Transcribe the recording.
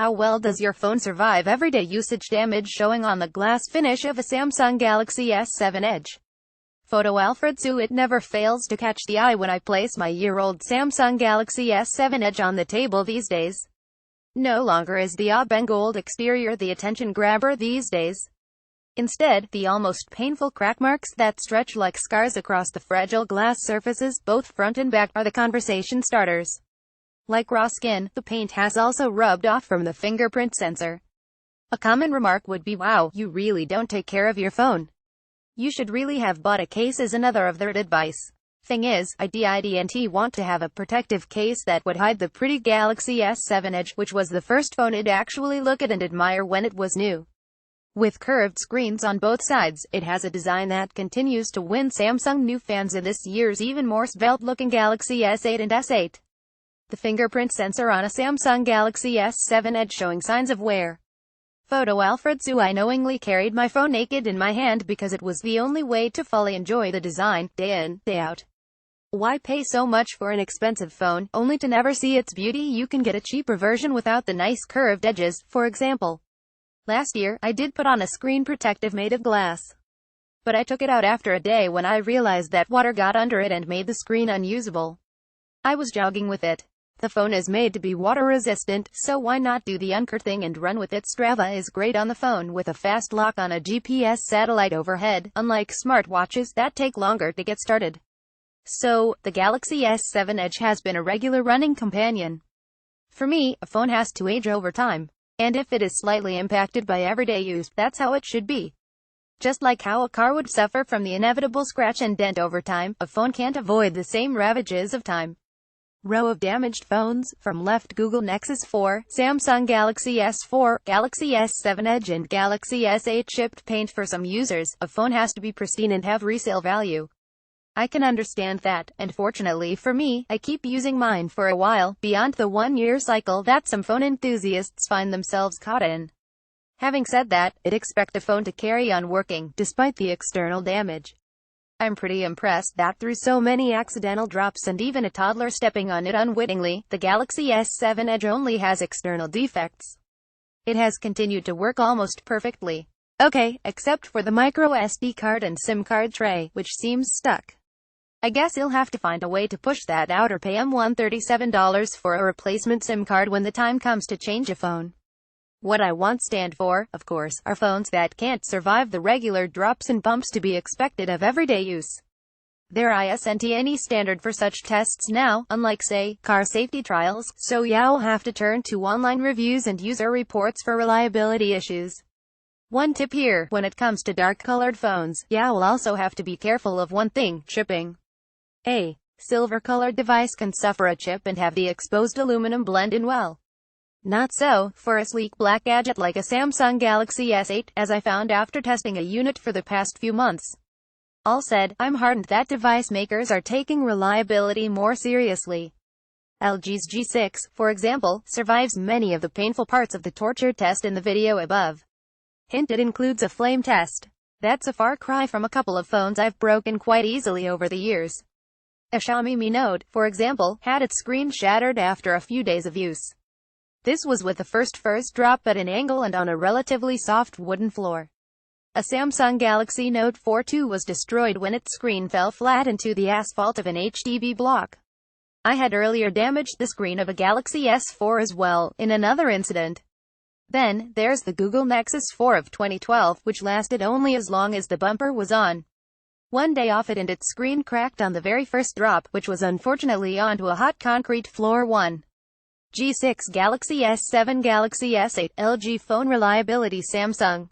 How well does your phone survive everyday usage? Damage showing on the glass finish of a Samsung Galaxy S7 Edge. Photo Alfred Su. It never fails to catch the eye when I place my year-old Samsung Galaxy S7 Edge on the table these days. No longer is the auburn gold exterior the attention grabber these days. Instead, the almost painful crack marks that stretch like scars across the fragile glass surfaces, both front and back, are the conversation starters. Like raw skin, the paint has also rubbed off from the fingerprint sensor. A common remark would be, "Wow, you really don't take care of your phone. You should really have bought a case," is another of their advice. Thing is, I didn't want to have a protective case that would hide the pretty Galaxy S7 Edge, which was the first phone I'd actually look at and admire when it was new. With curved screens on both sides, it has a design that continues to win Samsung new fans in this year's even more svelte-looking Galaxy S8 and S8. The fingerprint sensor on a Samsung Galaxy S7 Edge showing signs of wear. Photo Alfred Su. I knowingly carried my phone naked in my hand because it was the only way to fully enjoy the design, day in, day out. Why pay so much for an expensive phone, only to never see its beauty? You can get a cheaper version without the nice curved edges, for example. Last year, I did put on a screen protective made of glass. But I took it out after a day when I realized that water got under it and made the screen unusable. I was jogging with it. The phone is made to be water resistant, so why not do the Anker thing and run with it? Strava is great on the phone with a fast lock on a GPS satellite overhead, unlike smartwatches that take longer to get started. So, the Galaxy S7 Edge has been a regular running companion. For me, a phone has to age over time. And if it is slightly impacted by everyday use, that's how it should be. Just like how a car would suffer from the inevitable scratch and dent over time, a phone can't avoid the same ravages of time. Row of damaged phones. From left, Google Nexus 4, Samsung Galaxy S4, Galaxy S7 Edge and Galaxy S8 chipped paint. For some users, a phone has to be pristine and have resale value. I can understand that, and fortunately for me, I keep using mine for a while, beyond the 1-year cycle that some phone enthusiasts find themselves caught in. Having said that, I'd expect a phone to carry on working, despite the external damage. I'm pretty impressed that through so many accidental drops and even a toddler stepping on it unwittingly, the Galaxy S7 Edge only has external defects. It has continued to work almost perfectly. Okay, except for the micro SD card and SIM card tray, which seems stuck. I guess you'll have to find a way to push that out or pay $137 for a replacement SIM card when the time comes to change a phone. What I want stand for, of course, are phones that can't survive the regular drops and bumps to be expected of everyday use. There isn't any standard for such tests now, unlike, say, car safety trials, so you'll have to turn to online reviews and user reports for reliability issues. One tip here, when it comes to dark-colored phones, you'll also have to be careful of one thing: chipping. A silver-colored device can suffer a chip and have the exposed aluminum blend in well. Not so for a sleek black gadget like a Samsung Galaxy S8, as I found after testing a unit for the past few months. All said, I'm heartened that device makers are taking reliability more seriously. LG's G6, for example, survives many of the painful parts of the torture test in the video above. Hint: it includes a flame test. That's a far cry from a couple of phones I've broken quite easily over the years. A Xiaomi Mi Note, for example, had its screen shattered after a few days of use. This was with the first drop at an angle and on a relatively soft wooden floor. A Samsung Galaxy Note 4 too was destroyed when its screen fell flat into the asphalt of an HDB block. I had earlier damaged the screen of a Galaxy S4 as well, in another incident. Then, there's the Google Nexus 4 of 2012, which lasted only as long as the bumper was on. One day off it and its screen cracked on the very first drop, which was unfortunately onto a hot concrete floor. 1. G6, Galaxy S7, Galaxy S8, LG phone reliability. Samsung